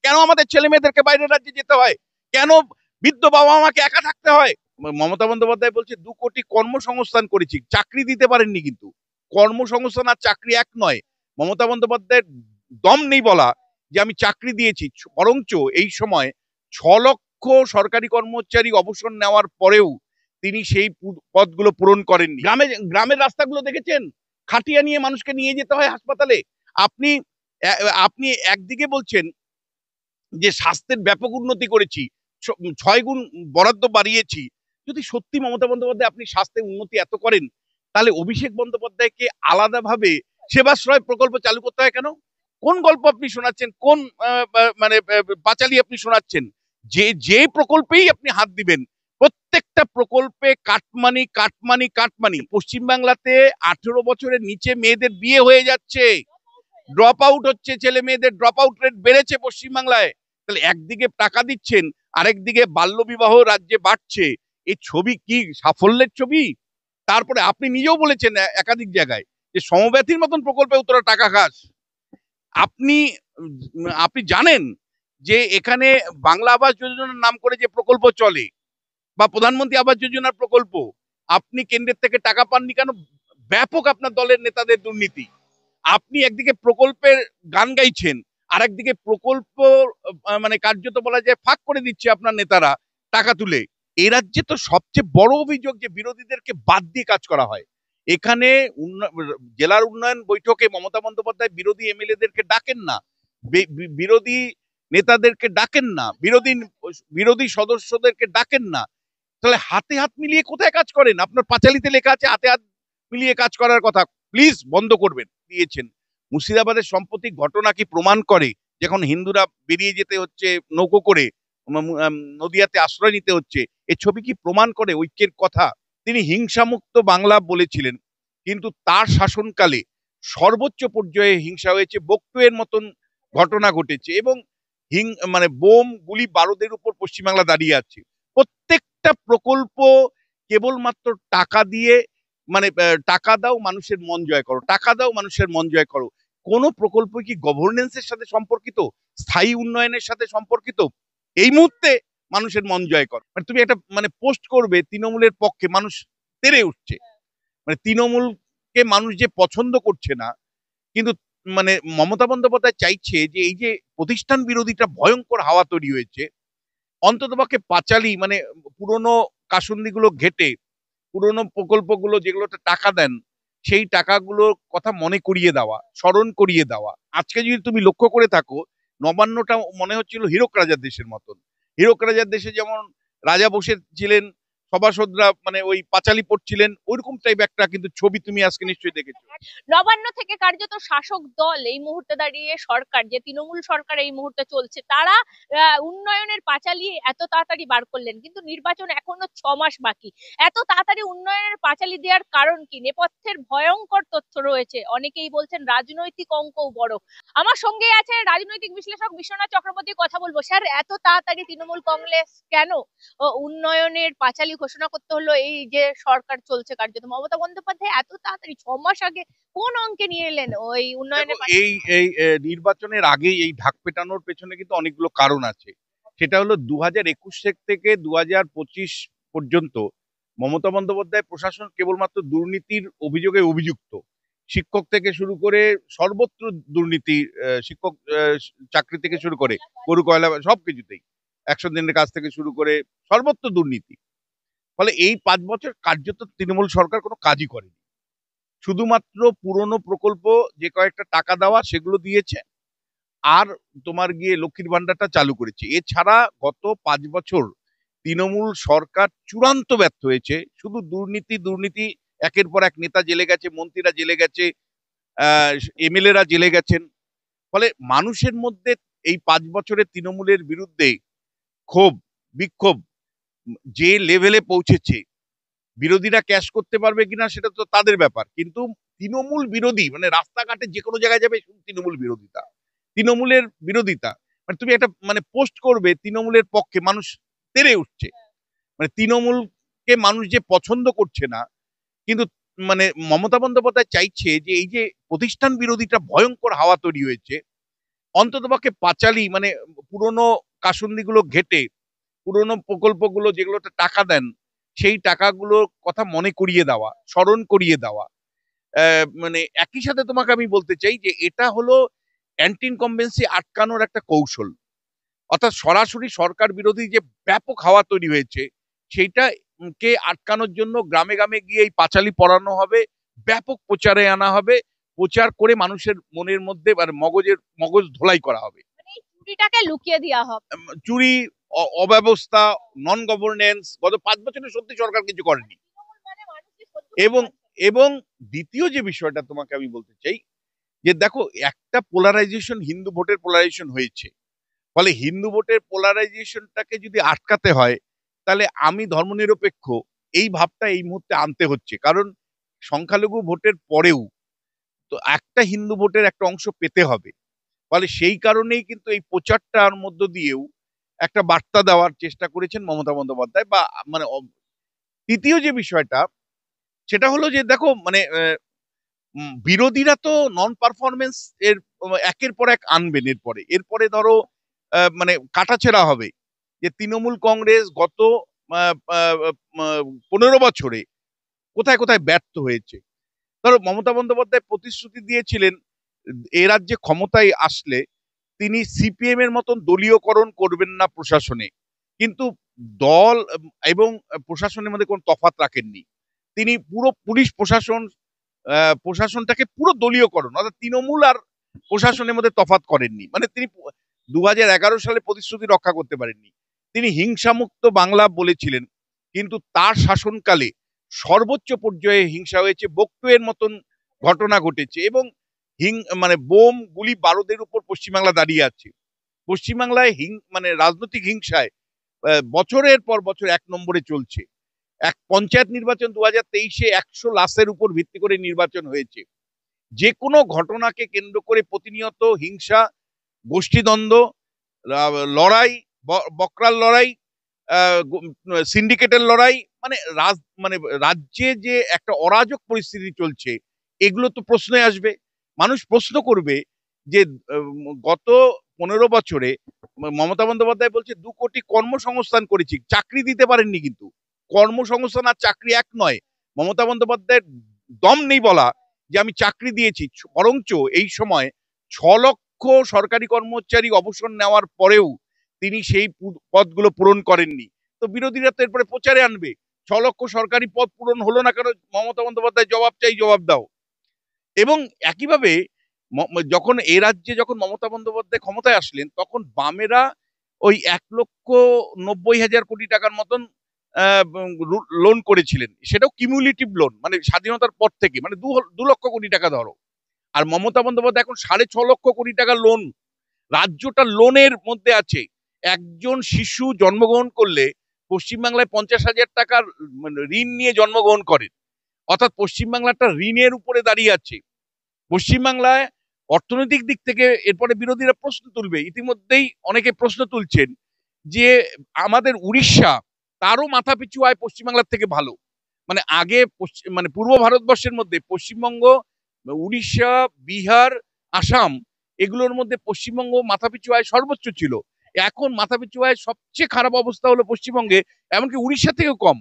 কেন আমাদের ছেলে মেয়েদেরকে বাইরের রাজ্যে যেতে হয়? কেন বৃদ্ধ বাবা মাকে একা থাকতে হয়? মমতা বন্দ্যোপাধ্যায় বলছে 2 কোটি কর্মসংস্থান করেছি, চাকরি দিতে পারেননি। কিন্তু কর্মসংস্থান আর চাকরি এক নয়। মমতা বন্দ্যোপাধ্যায়ের দম নেই বলা যে আমি চাকরি দিয়েছি। বরঞ্চ এই সময় 6 লক্ষ সরকারি কর্মচারী অবসর নেওয়ার পরেও তিনি সেই পদগুলো পূরণ করেননি। গ্রামের রাস্তাগুলো দেখেছেন? খাটিয়া নিয়ে মানুষকে নিয়ে যেতে হয় হাসপাতালে। আপনি আপনি একদিকে বলছেন যে স্বাস্থ্যের ব্যাপক উন্নতি করেছি, 6 গুণ বরাদ্দ বাড়িয়েছি। যদি সত্যি মমতা বন্দ্যোপাধ্যায় আপনি স্বাস্থ্যের উন্নতি এত করেন, তাহলে অভিষেক বন্দ্যোপাধ্যায়কে আলাদাভাবে সেবাশ্রয় প্রকল্প চালু করতে হয় কেন? কোন গল্প আপনি শোনাচ্ছেন? কোন মানে পাঁচালী আপনি শোনাচ্ছেন? যে প্রকল্পেই আপনি হাত দিবেন, প্রত্যেকটা প্রকল্পে কাটমানি কাটমানি কাটমানি। পশ্চিমবাংলাতে 18 বছরের নিচে মেয়েদের বিয়ে হয়ে যাচ্ছে, ড্রপ আউট হচ্ছে, ছেলে মেয়েদের ড্রপ আউট রেট বেড়েছে পশ্চিমবাংলায়। তাহলে একদিকে টাকা দিচ্ছেন, আরেকদিকে বাল্যবিবাহ রাজ্যে বাড়ছে। এই ছবি কি সাফল্যের ছবি? তারপরে আপনি নিজেও বলেছেন একাধিক জায়গায় যে সমব্যথীর মতন প্রকল্পে তোরা টাকা খাস। আপনি আপনি জানেন যে এখানে বাংলা আবাস যোজনার নাম করে যে প্রকল্প চলে, বা প্রধানমন্ত্রী আবাস যোজনার প্রকল্প, আপনি কেন্দ্রের থেকে টাকা পাননি কেন? ব্যাপক আপনার দলের নেতাদের দুর্নীতি। আপনি একদিকে প্রকল্পের গান গাইছেন, আর একদিকে প্রকল্প মানে কার্যত বলা যায় ফাঁক করে দিচ্ছে আপনার নেতারা টাকা তুলে। এই রাজ্যে তো সবচেয়ে বড় অভিযোগ যে বিরোধীদেরকে বাদ দিয়ে কাজ করা হয়। এখানে জেলার উন্নয়ন বৈঠকে মমতা বন্দ্যোপাধ্যায় বিরোধী এমএলএদেরকে ডাকেন না, বিরোধী নেতাদেরকে ডাকেন না, বিরোধী সদস্যদেরকে ডাকেন না। তাহলে হাতে হাত মিলিয়ে কোথায় কাজ করেন? আপনার পাঁচালিতে লেখা আছে হাতে হাত মিলিয়ে কাজ করার কথা। প্লিজ বন্ধ করবেন দিয়েছেন। মুর্শিদাবাদের সাম্প্রতিক ঘটনা কি প্রমাণ করে, যখন হিন্দুরা বেরিয়ে যেতে হচ্ছে নৌকো করে, নদিয়াতে আশ্রয় নিতে হচ্ছে, এই ছবি কি প্রমাণ করে ঐক্যের কথা? তিনি হিংসামুক্ত বাংলা বলেছিলেন, কিন্তু তার শাসনকালে সর্বোচ্চ পর্যায়ে হিংসা হয়েছে, বকটুয়ের মতন ঘটনা ঘটেছে, এবং মানে বোম গুলি বারুদের উপর পশ্চিমবাংলা দাঁড়িয়ে আছে। প্রত্যেকটা প্রকল্প কেবলমাত্র টাকা দিয়ে, মানে টাকা দাও মানুষের মন জয় করো, টাকা দাও মানুষের মন জয় করো। কোন প্রকল্প কি গভর্নেন্সের সাথে সম্পর্কিত, স্থায়ী উন্নয়নের সাথে সম্পর্কিত? এই মুহূর্তে মানুষের মন জয় করো, মানে তুমি একটা মানে পোস্ট করবে তৃণমূলের পক্ষে, মানুষ তেড়ে উঠছে। মানে তৃণমূলকে মানুষ যে পছন্দ করছে না, কিন্তু মানে মমতা বন্দ্যোপাধ্যায় চাইছে যে এই যে প্রতিষ্ঠান বিরোধীটা ভয়ঙ্কর হাওয়া তৈরি হয়েছে, অন্ততপক্ষে পাঁচালী মানে পুরনো কাসুন্দিগুলো ঘেটে, পুরনো প্রকল্পগুলো যেগুলোতে টাকা দেন, সেই টাকাগুলোর কথা মনে করিয়ে দেওয়া, স্মরণ করিয়ে দেওয়া। আজকে যদি তুমি লক্ষ্য করে থাকো, নবান্নটা মনে হচ্ছিল হীরক রাজার দেশের মতন। হীরক রাজার দেশে যেমন রাজা বসেছিলেন, সভাসদরা মানে ওই পাঁচালী পড়ছিলেন, ওইরকম টাইপ একটা কিন্তু ছবি তুমি আজকে নিশ্চয়ই দেখেছো। নবান্ন থেকে কার্যত শাসক দল এই মুহূর্তে দাঁড়িয়ে, সরকার যে তৃণমূল সরকার এই মুহূর্তে চলছে, তারা উন্নয়নের পাঁচালী এত তাড়াতাড়ি বার করলেন, কিন্তু নির্বাচন এখনো 6 মাস বাকি। এত তাড়াতাড়ি উন্নয়নের পাঁচালী দেওয়ার কারণ কি? নেপথ্যের ভয়ঙ্কর তথ্য রয়েছে। অনেকেই বলছেন রাজনৈতিক অঙ্কও বড়। আমার সঙ্গে আছে রাজনৈতিক বিশ্লেষক বিশ্বনাথ চক্রবর্তী। কথা বলবো। স্যার, এত তাড়াতাড়ি তৃণমূল কংগ্রেস কেন উন্নয়নের পাঁচালী ঘোষণা করতে হলো? এই যে সরকার চলছে কার্যত, মমতা বন্দ্যোপাধ্যায় এত তাড়াতাড়ি 6 মাস আগে কোন অঙ্কে নিয়ে এলেন ওই উন্নয়নের? এই এই নির্বাচনের আগেই এই ঢাক পেটানোর পেছনে কিন্তু অনেকগুলো কারণ আছে। সেটা হলো 2021 থেকে 2025 পর্যন্ত মমতা বন্দ্যোপাধ্যায় প্রশাসন কেবলমাত্র দুর্নীতির অভিযোগে অভিযুক্ত। শিক্ষক থেকে শুরু করে সর্বত্র দুর্নীতি, শিক্ষক চাকরি থেকে শুরু করে গরু কয়লা সবকিছুতেই, 100 দিনের কাজ থেকে শুরু করে সর্বত্র দুর্নীতি। ফলে এই 5 বছর কার্যত তৃণমূল সরকার কোনো কাজই করেনি। শুধুমাত্র পুরনো প্রকল্প যে কয়েকটা টাকা দেওয়া সেগুলো দিয়েছে, আর তোমার গিয়ে লক্ষ্মীর ভান্ডারটা চালু করেছে। এছাড়া গত 5 বছর তৃণমূল সরকার চূড়ান্ত ব্যর্থ হয়েছে। শুধু দুর্নীতি দুর্নীতি, একের পর এক নেতা জেলে গেছে, মন্ত্রীরা জেলে গেছে, এমএলএরা জেলে গেছেন। ফলে মানুষের মধ্যে এই 5 বছরে তৃণমূলের বিরুদ্ধে ক্ষোভ, বিক্ষোভ যে লেভেলে পৌঁছেছে, বিরোধীরা ক্যাশ করতে পারবে কিনা সেটা তো তাদের ব্যাপার, কিন্তু তৃণমূল বিরোধী মানে রাস্তাঘাটে যে কোনো জায়গায় যাবে তৃণমূল বিরোধিতা, তৃণমূলের বিরোধিতা। মানে তুমি একটা মানে পোস্ট করবে তৃণমূলের পক্ষে, মানুষ তেড়ে উঠছে। মানে তৃণমূলকে মানুষ যে পছন্দ করছে না, কিন্তু মানে মমতা বন্দ্যোপাধ্যায় চাইছে যে এই যে প্রতিষ্ঠান বিরোধীটা ভয়ঙ্কর হাওয়া তৈরি হয়েছে, অন্ততপক্ষে পাঁচালী মানে পুরনো কাসুন্দিগুলো ঘেটে পুরনো প্রকল্পগুলো যেগুলোতে টাকা দেন সেই টাকাগুলোর কথা মনে করিয়ে দেওয়া, স্মরণ করিয়ে দেওয়া। মানে একই সাথে তোমাকে আমি বলতে চাই যে এটা হলো অ্যান্টি ইনকামবেন্সি আটকানোর একটা কৌশল। অর্থাৎ সরাসরি সরকার বিরোধী যে ব্যাপক হাওয়া তৈরি হয়েছে সেইটা কে আটকানোর জন্য গ্রামে গ্রামে গিয়ে এই পাঁচালী পড়ানো হবে, ব্যাপক প্রচারে আনা হবে, প্রচার করে মানুষের মনের মধ্যে মানে মগজ ধোলাই করা হবে। মানে এই চুরিটাকে লুকিয়ে দেওয়া হবে। চুরি, অব্যবস্থা, নন গভর্নেন্স গত 5 বছরে সত্যি সরকার কিছু করেনি। তৃণমূল মানে মানুষই সহ্য করতে এবং পারছে না। এবং দ্বিতীয় যে বিষয়টা তোমাকে আমি বলতে চাই যে দেখো একটা পোলারাইজেশন, হিন্দু ভোটের পোলারাইজেশন হয়েছে, ফলে হিন্দু ভোটের পোলারাইজেশনটাকে যদি আটকাতে হয় তাহলে আমি ধর্মনিরপেক্ষ এই ভাবটা এই মুহূর্তে আনতে হচ্ছে। কারণ সংখ্যালঘু ভোটের পরেও তো একটা হিন্দু ভোটের একটা অংশ পেতে হবে। ফলে সেই কারণেই কিন্তু এই প্রচারটার মধ্য দিয়েও একটা বার্তা দেওয়ার চেষ্টা করেছেন মমতা বন্দ্যোপাধ্যায়। বা মানে তৃতীয় যে বিষয়টা সেটা হলো যে দেখো মানে বিরোধীরা তো নন পারফরমেন্স এর একের পর এক আনবেন। এরপরে ধরো মানে কাটাছেড়া হবে যে তৃণমূল কংগ্রেস গত 15 বছরে কোথায় কোথায় ব্যর্থ হয়েছে। ধরো মমতা বন্দ্যোপাধ্যায় প্রতিশ্রুতি দিয়েছিলেন এ রাজ্যে ক্ষমতায় আসলে তিনি সিপিএম এর মতন দলীয়করণ করবেন না প্রশাসনে, কিন্তু দল এবং প্রশাসনের মধ্যে কোনো তফাৎ রাখেননি। তিনি পুরো পুলিশ প্রশাসনটাকে পুরো দলীয়করণ অর্থাৎ তৃণমূল আর প্রশাসনের মধ্যে তফাৎ করেননি। মানে তিনি 2011 সালে প্রতিশ্রুতি রক্ষা করতে পারেননি। তিনি হিংসামুক্ত বাংলা বলেছিলেন, কিন্তু তার শাসনকালে সর্বোচ্চ পর্যায়ে হিংসা হয়েছে, বকটুয়ের মতন ঘটনা ঘটেছে এবং মানে বোম গুলি বারুদের উপর পশ্চিমবাংলা দাঁড়িয়ে আছে। পশ্চিমবাংলায় মানে রাজনৈতিক হিংসায় বছরের পর বছর 1 নম্বরে চলছে। এক পঞ্চায়েত নির্বাচন 2023-এ 100 লাশের উপর ভিত্তি করে নির্বাচন হয়েছে। যে কোনো ঘটনাকে কেন্দ্র করে প্রতিনিয়ত হিংসা, গোষ্ঠীদ্বন্দ্ব, লড়াই, বকরার লড়াই, সিন্ডিকেটের লড়াই, মানে মানে রাজ্যে যে একটা অরাজক পরিস্থিতি চলছে এগুলো তো প্রশ্নে আসবে। মানুষ প্রশ্ন করবে যে গত 15 বছরে মমতা বন্দ্যোপাধ্যায় বলছে 2 কোটি কর্মসংস্থান করেছি, চাকরি দিতে পারেননি। কিন্তু কর্মসংস্থান আর চাকরি এক নয়। মমতা বন্দ্যোপাধ্যায়ের দম নেই বলা যে আমি চাকরি দিয়েছি, বরঞ্চ এই সময় 6 লক্ষ সরকারি কর্মচারী অবসর নেওয়ার পরেও তিনি সেই পদগুলো পূরণ করেননি। তো বিরোধীরা তো এরপরে প্রচারে আনবে 6 লক্ষ সরকারি পদ পূরণ হলো না কেন, মমতা বন্দ্যোপাধ্যায় জবাব চাই, জবাব দাও। এবং একইভাবে যখন এই রাজ্যে যখন মমতা বন্দ্যোপাধ্যায় ক্ষমতায় আসলেন তখন বামেরা ওই 1,90,000 কোটি টাকার মতন লোন করেছিলেন, সেটাও কিউমুলেটিভ লোন, মানে স্বাধীনতার পর থেকে, মানে 2 লক্ষ কোটি টাকা ধরো। আর মমতা বন্দ্যোপাধ্যায় এখন 6.5 লক্ষ কোটি টাকা লোন, রাজ্যটা লোনের মধ্যে আছে। একজন শিশু জন্মগ্রহণ করলে পশ্চিমবাংলায় 50,000 টাকার ঋণ নিয়ে জন্মগ্রহণ করেন। অর্থাৎ পশ্চিমবাংলাটা ঋণের উপরে দাঁড়িয়ে আছে। পশ্চিমবাংলায় অর্থনৈতিক দিক থেকে এরপরে বিরোধীরা প্রশ্ন তুলবে, ইতিমধ্যেই অনেকে প্রশ্ন তুলছেন যে আমাদের উড়িষ্যা, তারও মাথা পিছু আয় পশ্চিমবাংলার থেকে ভালো। মানে আগে মানে পূর্ব ভারতবর্ষের মধ্যে পশ্চিমবঙ্গ, উড়িষ্যা, বিহার, আসাম এগুলোর মধ্যে পশ্চিমবঙ্গ মাথাপিছু আয় সর্বোচ্চ ছিল। এখন মাথাপিছু আয় সবচেয়ে খারাপ অবস্থা হলো পশ্চিমবঙ্গে, এমনকি উড়িষ্যা থেকেও কম।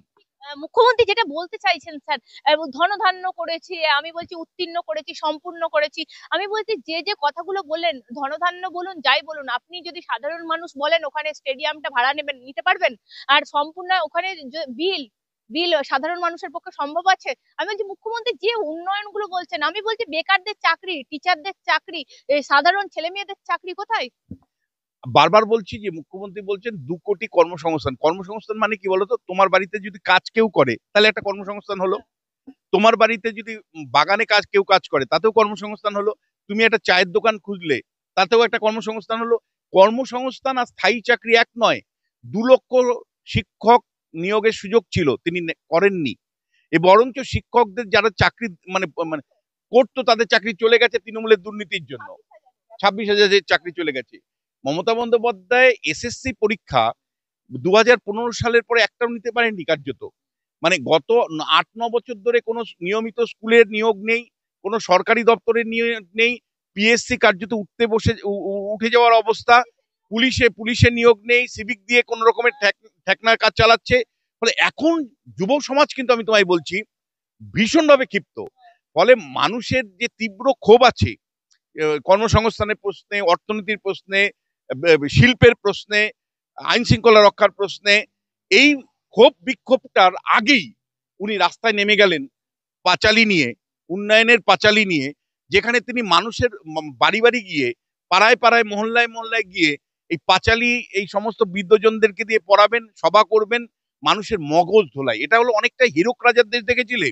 মুখ্যমন্ত্রী যেটা বলতে চাইছেন স্যার, ধনধান্য করেছি, আমি বলছি উত্তীর্ণ করেছি, সম্পূর্ণ করেছি। আমি বলছি যে যে কথাগুলো বললেন, ধনধান্য বলুন যাই বলুন, আপনি যদি সাধারণ মানুষ বলেন ওখানে স্টেডিয়ামটা ভাড়া নেবেন, নিতে পারবেন? আর সম্পূর্ণ ওখানে বিল বিল সাধারণ মানুষের পক্ষে সম্ভব আছে? আমি বলছি মুখ্যমন্ত্রী যে উন্নয়নগুলো বলছেন, আমি বলছি বেকারদের চাকরি, টিচারদের চাকরি, সাধারণ ছেলে মেয়েদের চাকরি কোথায়? বারবার বলছি যে মুখ্যমন্ত্রী বলছেন 2 কোটি কর্মসংস্থান। কর্মসংস্থান মানে কি বলতো? তোমার বাড়িতে যদি কাজ কেউ করে তাহলে একটা কর্মসংস্থান হলো। তোমার বাড়িতে যদি বাগানে কেউ কাজ করে তাতেও কর্মসংস্থান হলো। তুমি একটা চায়ের দোকান খুঁজলে তাতেও একটা কর্মসংস্থান হলো। কর্মসংস্থান আর স্থায়ী চাকরি এক নয়। 2 লক্ষ শিক্ষক নিয়োগের সুযোগ ছিল, তিনি করেননি। বরঞ্চ শিক্ষকদের যারা চাকরি মানে মানে করতো তাদের চাকরি চলে গেছে তৃণমূলের দুর্নীতির জন্য। 26,000 চাকরি চলে গেছে। মমতা বন্দ্যোপাধ্যায় এসএসসি পরীক্ষা 2015 সালের পরে একটাও নিতে পারেননি কার্যত। মানে গত 8-9 বছর ধরে কোনো নিয়মিত স্কুলের নিয়োগ নেই, কোনো সরকারি দপ্তরের নিয়োগ নেই, পিএসসি কার্যত উঠে যাওয়ার অবস্থা। পুলিশে নিয়োগ নেই, সিভিক দিয়ে কোন রকমের ঠেকনার কাজ চালাচ্ছে। ফলে এখন যুব সমাজ কিন্তু আমি তোমায় বলছি ভীষণভাবে ক্ষিপ্ত। ফলে মানুষের যে তীব্র ক্ষোভ আছে কর্মসংস্থানের প্রশ্নে, অর্থনীতির প্রশ্নে, শিল্পের প্রশ্নে, আইন শৃঙ্খলা রক্ষার প্রশ্নে, এই ক্ষোভ বিক্ষোভটার আগেই উনি রাস্তায় নেমে গেলেন পাঁচালী নিয়ে, উন্নয়নের পাঁচালী নিয়ে, যেখানে তিনি মানুষের বাড়ি বাড়ি গিয়ে, পাড়ায় পাড়ায়, মহল্লায় মহল্লায় গিয়ে এই পাঁচালী এই সমস্ত বৃদ্ধজনদেরকে দিয়ে পড়াবেন, সভা করবেন, মানুষের মগজ ধোলাই। এটা হলো অনেকটা হীরক রাজার দেশ দেখেছিলে।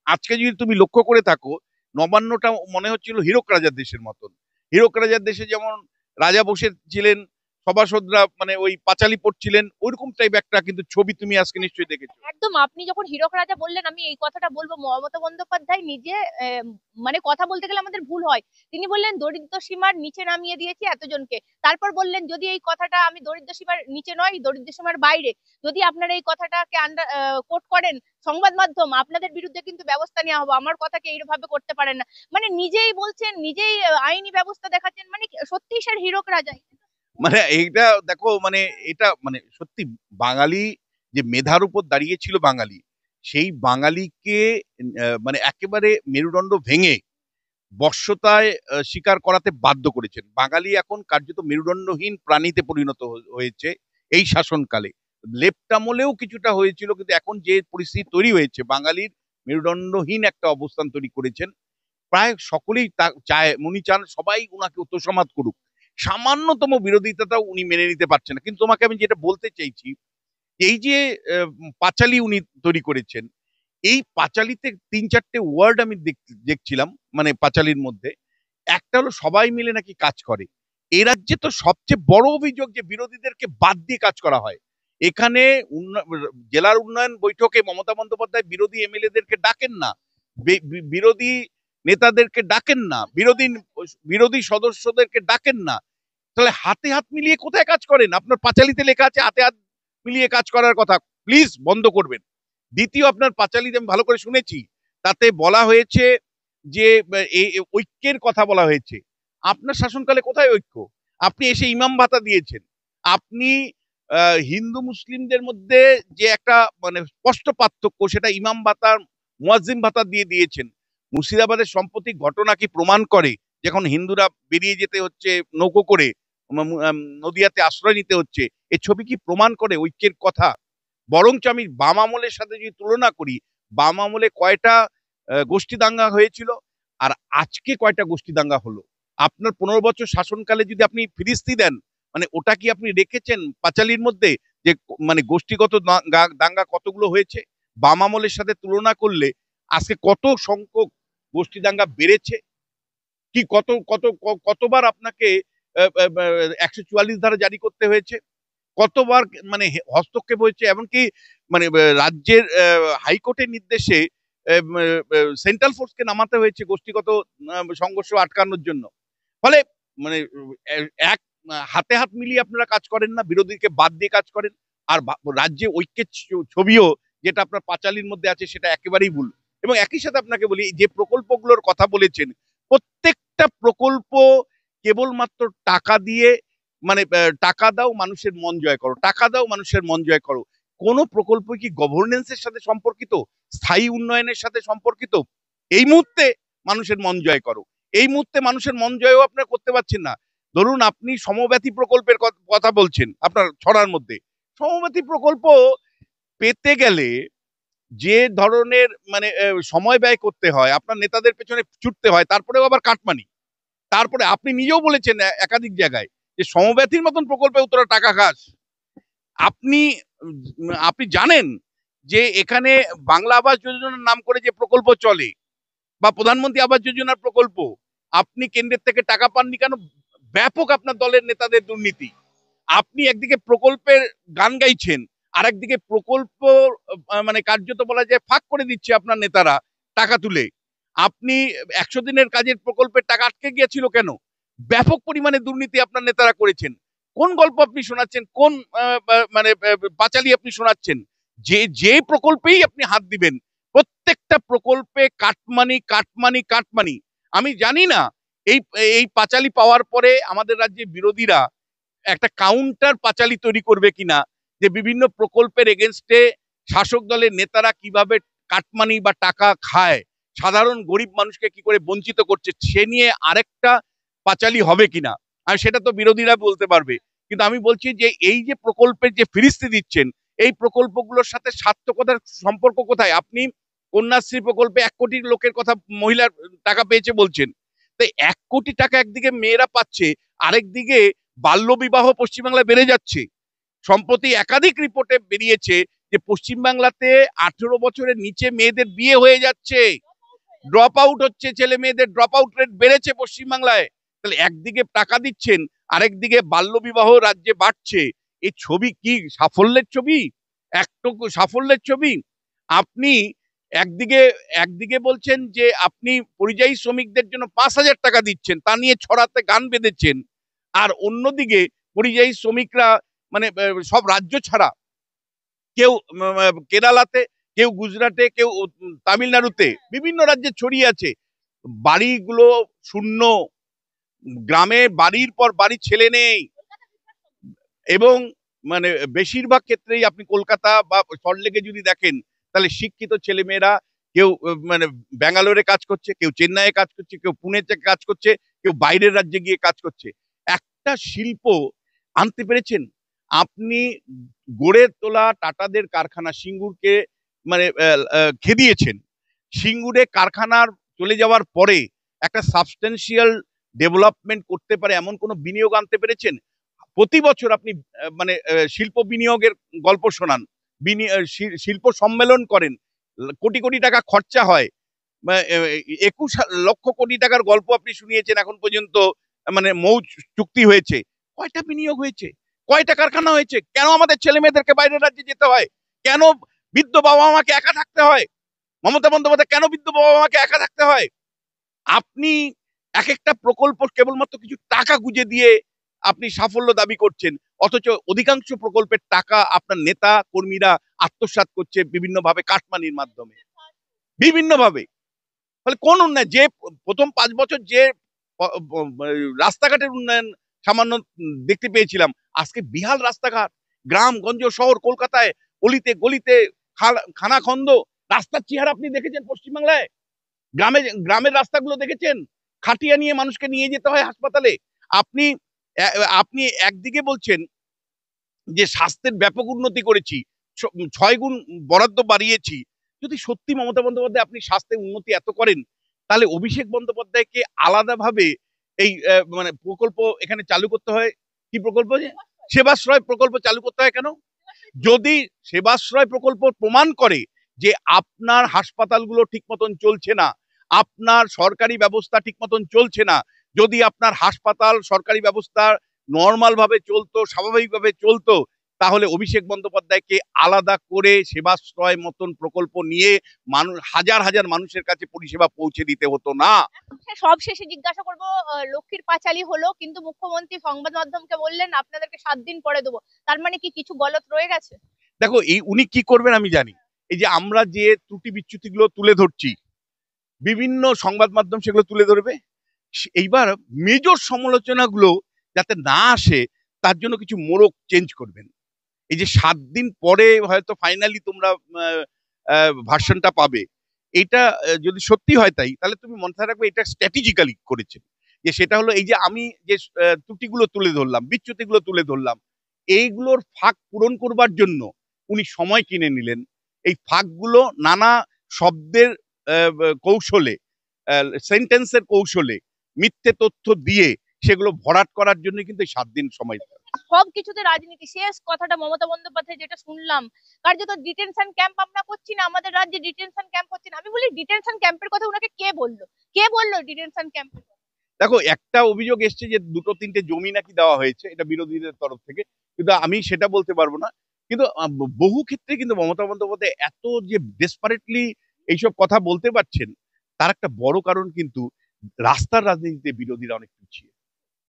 আজকে যদি তুমি লক্ষ্য করে থাকো, নবান্নটা মনে হচ্ছিল হীরক রাজার দেশের মতন। হীরক রাজার দেশে যেমন রাজা বসেছিলেন, সভাসদরা মানে ওই পাঁচালী পড়ছিলেন, ওইরকম টাইপ একটা কিন্তু ছবি তুমি আজকে নিশ্চয়ই দেখেছো। একদম, আপনি যখন হীরক রাজা বললেন, আমি এই কথাটা বলবো, মমতা বন্দ্যোপাধ্যায় নিজে মানে কথা বলতে গেলে আমাদের ভুল হয়। তিনি বললেন দরিদ্র সীমার নিচে নামিয়ে দিয়েছি এতজনকে। তারপর বললেন যদি এই কথাটা, আমি দরিদ্র সীমার নিচে নয়, দরিদ্র সীমার বাইরে, যদি আপনারা এই কথাটাকে কোট করেন সংবাদ মাধ্যম, আপনাদের বিরুদ্ধে কিন্তু ব্যবস্থা নেওয়া হবে। আমার কথাকে এইভাবে করতে পারেন না। মানে নিজেই বলছেন, নিজেই আইনি ব্যবস্থা দেখাচ্ছেন, মানে সত্যি স্যার হীরক রাজাই। মানে এইটা দেখো, মানে এটা মানে সত্যি বাঙালি যে মেধার উপর দাঁড়িয়েছিল বাঙালি, সেই বাঙালিকে মানে একেবারে মেরুদণ্ড ভেঙে বশ্যতায় স্বীকার করাতে বাধ্য করেছেন। বাঙালি এখন কার্যত মেরুদণ্ডহীন প্রাণীতে পরিণত হয়েছে এই শাসনকালে। লেফট আমলেও কিছুটা হয়েছিল, কিন্তু এখন যে পরিস্থিতি তৈরি হয়েছে, বাঙালির মেরুদণ্ডহীন একটা অবস্থান তৈরি করেছেন। প্রায় সকলেই চায়, উনি চান সবাই উনাকে উত্তরসমাদ করুক, সামান্যতম বিরোধিতাটাও উনি মেনে নিতে পারছেন না। কিন্তু তোমাকে আমি যেটা বলতে চাইছি, এই যে পাঁচালী উনি তৈরি করেছেন, এই পাঁচালীতে ৩-৪টে ওয়ার্ড আমি দেখছিলাম, মানে পাঁচালীর মধ্যে একটা হলো সবাই মিলে নাকি কাজ করে। এই রাজ্যে তো সবচেয়ে বড় অভিযোগ যে বিরোধীদেরকে বাদ দিয়ে কাজ করা হয়। এখানে জেলার উন্নয়ন বৈঠকে মমতা বন্দ্যোপাধ্যায় বিরোধী এমএলএদেরকে ডাকেন না, বিরোধী নেতাদেরকে ডাকেন না, বিরোধী সদস্যদেরকে ডাকেন না। তাহলে হাতে হাত মিলিয়ে কোথায় কাজ করেন? আপনার পাঁচালীতে লেখা আছে হাতে হাত মিলিয়ে কাজ করার কথা, প্লিজ বন্ধ করবেন। দ্বিতীয়, আপনার পাঁচালীতে আমি ভালো করে শুনেছি, তাতে বলা হয়েছে যে ঐক্যের কথা বলা হয়েছে। আপনার শাসনকালে কোথায় ঐক্য? আপনি এসে ইমাম ভাতা দিয়েছেন। আপনি হিন্দু মুসলিমদের মধ্যে যে একটা মানে স্পষ্ট পার্থক্য, সেটা ইমাম ভাতার, মুয়াজ্জিম ভাতা দিয়ে দিয়েছেন। মুর্শিদাবাদের সাম্প্রতিক ঘটনা কি প্রমাণ করে, যখন হিন্দুরা বেরিয়ে যেতে হচ্ছে নৌকো করে, নদিয়াতে আশ্রয় নিতে হচ্ছে, এই ছবি কি প্রমাণ করে ঐক্যের কথা? বরঞ্চ আমি বাম আমলের সাথে যদি তুলনা করি, বাম আমলে কয়টা গোষ্ঠী দাঙ্গা হয়েছিল, আর আজকে কয়টা গোষ্ঠী দাঙ্গা হলো? আপনার ১৫ বছর শাসনকালে যদি আপনি ফিরিস্তি দেন, মানে ওটা কি আপনি রেখেছেন পাঁচালীর মধ্যে যে মানে গোষ্ঠীগত দাঙ্গা কতগুলো হয়েছে? বাম আমলের সাথে তুলনা করলে আজকে কত সংখ্যক গোষ্ঠী দাঙ্গা বেড়েছে, কি কত কত কতবার আপনাকে ১৪৪ ধারা জারি করতে হয়েছে, কতবার মানে হস্তক্ষেপ হয়েছে, এমনকি মানে রাজ্যের হাইকোর্টের নির্দেশে সেন্ট্রাল ফোর্সকে নামাতে হয়েছে গোষ্ঠীগত সংঘর্ষ আটকানোর জন্য। ফলে মানে এক হাতে হাত মিলিয়ে আপনারা কাজ করেন না, বিরোধীকে বাদ দিয়ে কাজ করেন। আর রাজ্যে ঐক্যের ছবিও যেটা আপনার পাঁচালীর মধ্যে আছে, সেটা একেবারেই ভুল। এবং একই সাথে আপনাকে বলি, যে প্রকল্পগুলোর কথা বলেছেন, প্রত্যেকটা প্রকল্প কেবলমাত্র টাকা দিয়ে, মানে টাকা দাও মানুষের মন জয় করো, টাকা দাও মানুষের মন জয় করো। কোন প্রকল্প কি গভর্নেন্সের সাথে সম্পর্কিত, স্থায়ী উন্নয়নের সাথে সম্পর্কিত? এই মুহূর্তে মানুষের মন জয় করো, এই মুহূর্তে মানুষের মন জয়ও আপনারা করতে পারছেন না। ধরুন আপনি সমব্যথী প্রকল্পের কথা বলছেন আপনার ছড়ার মধ্যে। সমব্যথী প্রকল্প পেতে গেলে যে ধরনের মানে সময় ব্যয় করতে হয়, আপনার নেতাদের পেছনে ছুটতে হয়, তারপরেও আবার কাটমানি। তারপরে আপনি নিজেও বলেছেন একাধিক জায়গায় যে সমব্যথীর মতন প্রকল্পে তোরা টাকা খাস। আপনি আপনি জানেন যে এখানে বাংলা আবাস যোজনার নাম করে যে প্রকল্প চলে, বা প্রধানমন্ত্রী আবাস যোজনার প্রকল্প, আপনি কেন্দ্রের থেকে টাকা পাননি কেন? ব্যাপক আপনার দলের নেতাদের দুর্নীতি। আপনি একদিকে প্রকল্পের গান গাইছেন, আর একদিকে প্রকল্প মানে কার্যত বলা যায় ফাঁক করে দিচ্ছে আপনার নেতারা টাকা তুলে। আপনি ১০০ দিনের কাজের প্রকল্পের টাকা আটকে গিয়েছিল কেন? ব্যাপক পরিমাণে দুর্নীতি আপনার নেতারা করেছেন। কোন গল্প আপনি শোনাচ্ছেন? কোন মানে পাঁচালী আপনি শোনাচ্ছেন? যে প্রকল্পেই আপনি হাত দিবেন, প্রত্যেকটা প্রকল্পে কাটমানি কাটমানি কাটমানি। আমি জানি না এই এই পাঁচালী পাওয়ার পরে আমাদের রাজ্যে বিরোধীরা একটা কাউন্টার পাঁচালী তৈরি করবে কিনা, যে বিভিন্ন প্রকল্পের এগেনস্টে শাসক দলের নেতারা কিভাবে কাটমানি বা টাকা খায়, সাধারণ গরিব মানুষকে কি করে বঞ্চিত করছে, সে নিয়ে আরেকটা পাঁচালী হবে কিনা। আর সেটা তো বিরোধীরা বলতে পারবে, কিন্তু আমি বলছি যে এই যে প্রকল্পের যে ফিরিস্তি দিচ্ছেন, এই প্রকল্পগুলোর সাথে সার্থকতার সম্পর্ক কোথায়? আপনি কন্যাশ্রী প্রকল্পে 1 কোটি লোকের কথা, মহিলার টাকা পেয়েছে বলছেন, তাই 1 কোটি টাকা একদিকে মেয়েরা পাচ্ছে, আরেকদিকে বাল্যবিবাহ পশ্চিমবাংলায় বেড়ে যাচ্ছে। সম্প্রতি একাধিক রিপোর্টে বেরিয়েছে যে পশ্চিমবাংলাতে 18 বছরের নিচে মেয়েদের বিয়ে হয়ে যাচ্ছে, ড্রপ আউট হচ্ছে, ছেলে মেয়েদের ড্রপ আউট রেট বেড়েছে পশ্চিমবাংলায়। তাহলে একদিকে টাকা দিচ্ছেন, আরেকদিকে বাল্যবিবাহ রাজ্যে বাড়ছে। এই ছবি কি সাফল্যের ছবি? একটুকু সাফল্যের ছবি? আপনি একদিকে একদিকে বলছেন যে আপনি পরিযায়ী শ্রমিকদের জন্য 5,000 টাকা দিচ্ছেন, তা নিয়ে ছড়াতে গান বেঁধেছেন, আর অন্যদিকে পরিযায়ী শ্রমিকরা মানে সব রাজ্য ছাড়া, কেউ কেরালাতে, কেউ গুজরাটে, কেউ তামিলনাড়ুতে, বিভিন্ন রাজ্যে ছড়িয়ে আছে, বাড়িগুলো শূন্য, গ্রামে বাড়ির পর বাড়ি, ছেলে নেই। এবং মানে বেশিরভাগ ক্ষেত্রেই আপনি কলকাতা বা সল্টলেকে যদি দেখেন, তাহলে শিক্ষিত ছেলেমেয়েরা কেউ মানে ব্যাঙ্গালোরে কাজ করছে, কেউ চেন্নাইয়ে কাজ করছে, কেউ পুনেতে কাজ করছে, কেউ বাইরের রাজ্যে গিয়ে কাজ করছে। একটা শিল্প আনতে পেরেছেন আপনি, গড়ে তোলা টাটাদের কারখানা সিঙ্গুরকে মানে খেদিয়েছেন। সিঙ্গুরে কারখানার চলে যাওয়ার পরে একটা সাবস্টেন্সিয়াল ডেভেলপমেন্ট করতে পারে এমন কোনো বিনিয়োগ আনতে পেরেছেন? প্রতি বছর আপনি মানে শিল্প বিনিয়োগের গল্প শোনান, শিল্প সম্মেলন করেন, কোটি কোটি টাকা খরচা হয়, 21 লক্ষ কোটি টাকার গল্প আপনি শুনিয়েছেন এখন পর্যন্ত, মানে মৌ চুক্তি হয়েছে। কয়টা বিনিয়োগ হয়েছে? কয়টা কারখানা হয়েছে? কেন আমাদের ছেলে মেয়েদেরকে বাইরের রাজ্যে যেতে হয়? কেন বৃদ্ধ বাবা মাকে একা থাকতে হয়? মমতা বন্দ্যোপাধ্যায়, কেন বৃদ্ধ বাবা মাকে একা থাকতে হয়? আপনি এক একটা প্রকল্প কেবলমাত্র কিছু টাকা গুঁজে দিয়ে আপনি সাফল্য দাবি করছেন, অথচ অধিকাংশ প্রকল্পের টাকা আপনার নেতা কর্মীরা আত্মসাৎ করছে বিভিন্নভাবে, কাটমানির মাধ্যমে, বিভিন্নভাবে। ফলে কোন উন্নয়ন? যে প্রথম 5 বছর যে রাস্তাঘাটের উন্নয়ন সামান্য দেখতে পেয়েছিলাম, আজকে বিহাল রাস্তাঘাট, গ্রাম গঞ্জ শহর কলকাতায়, অলিতে গলিতে খানাখন্দ, রাস্তার চেহারা আপনি দেখেছেন পশ্চিমবাংলায়? গ্রামের রাস্তাগুলো দেখেছেন? খাটিয়া নিয়ে মানুষকে নিয়ে যেতে হয় হাসপাতালে। আপনি আপনি একদিকে বলছেন যে স্বাস্থ্যের ব্যাপক উন্নতি করেছি, 6 গুণ বরাদ্দ বাড়িয়েছি। যদি সত্যি মমতা বন্দ্যোপাধ্যায় আপনি স্বাস্থ্যের উন্নতি এত করেন, তাহলে অভিষেক বন্দ্যোপাধ্যায়কে আলাদাভাবে এই মানে প্রকল্প এখানে চালু করতে হয়। কি প্রকল্প? সেবাশ্রয় প্রকল্প চালু করতে হয় কেন? যদি সেবাশ্রয় প্রকল্প প্রমাণ করে যে আপনার হাসপাতালগুলো ঠিক মতন চলছে না, আপনার সরকারি ব্যবস্থা ঠিক মতন চলছে না, যদি আপনার হাসপাতাল সরকারি ব্যবস্থা নর্মাল ভাবে চলতো, স্বাভাবিকভাবে চলতো, তাহলে অভিষেক বন্দ্যোপাধ্যায়কে আলাদা করে সেবাশ্রয় মতন প্রকল্প নিয়ে মানুষ, হাজার হাজার মানুষের কাছে পরিষেবা পৌঁছে দিতে হতো না। সব শেষে জিজ্ঞাসা করবো, লক্ষ্মীর পাঁচালী হলো কিন্তু মুখ্যমন্ত্রী সংবাদ মাধ্যমকে বললেন আপনাদেরকে 7 দিন পরে দেবো, তার মানে কি কিছু গলত রয়ে গেছে? দেখো, এই উনি কি করবেন আমি জানি। এই যে আমরা যে ত্রুটি বিচ্যুতিগুলো তুলে ধরছি, বিভিন্ন সংবাদ মাধ্যম সেগুলো তুলে ধরবে, এইবার মেজর সমালোচনাগুলো যাতে না আসে, তার জন্য কিছু মোড়ক চেঞ্জ করবেন। এই যে 7 দিন পরে হয়তো ফাইনালি তোমরা ভার্সনটা পাবে, এটা যদি সত্যি হয় তাই, তাহলে তুমি মনে রাখবে এটা স্ট্র্যাটেজিক্যালি করেছে। যে সেটা হলো এই যে আমি যে ত্রুটিগুলো তুলে ধরলাম, বিচ্যুতিগুলো তুলে ধরলাম, এইগুলোর ফাঁক পূরণ করবার জন্য উনি সময় কিনে নিলেন। এই ফাঁকগুলো নানা শব্দের কৌশলে, সেন্টেন্সের কৌশলে, মিথ্যে তথ্য দিয়ে সেগুলো ভরাট করার জন্য কিন্তু 7 দিন সময়। সবকিছুতে রাজনীতি, শেষ কথাটা মমতা বন্দ্যোপাধ্যায় যেটা শুনলাম, কার্যত ডিটেনশন ক্যাম্প আমরা করছি না, আমাদের রাজ্যে ডিটেনশন ক্যাম্প হচ্ছে না। আমি বলি ডিটেনশন ক্যাম্পের কথা ওনাকে কে বললো? কে বললো ডিটেনশন ক্যাম্পের কথা? দেখো, একটা অভিযোগ এসছে যে 2-3টে জমি নাকি দেওয়া হয়েছে, এটা বিরোধীদের তরফ থেকে, কিন্তু আমি সেটা বলতে পারবো না। কিন্তু বহু ক্ষেত্রে কিন্তু মমতা বন্দ্যোপাধ্যায় এত যে ডেসপারেটলি এইসব কথা বলতে পারছেন, তার একটা বড় কারণ কিন্তু রাস্তার রাজনীতিতে বিরোধীরা অনেক পিছিয়ে।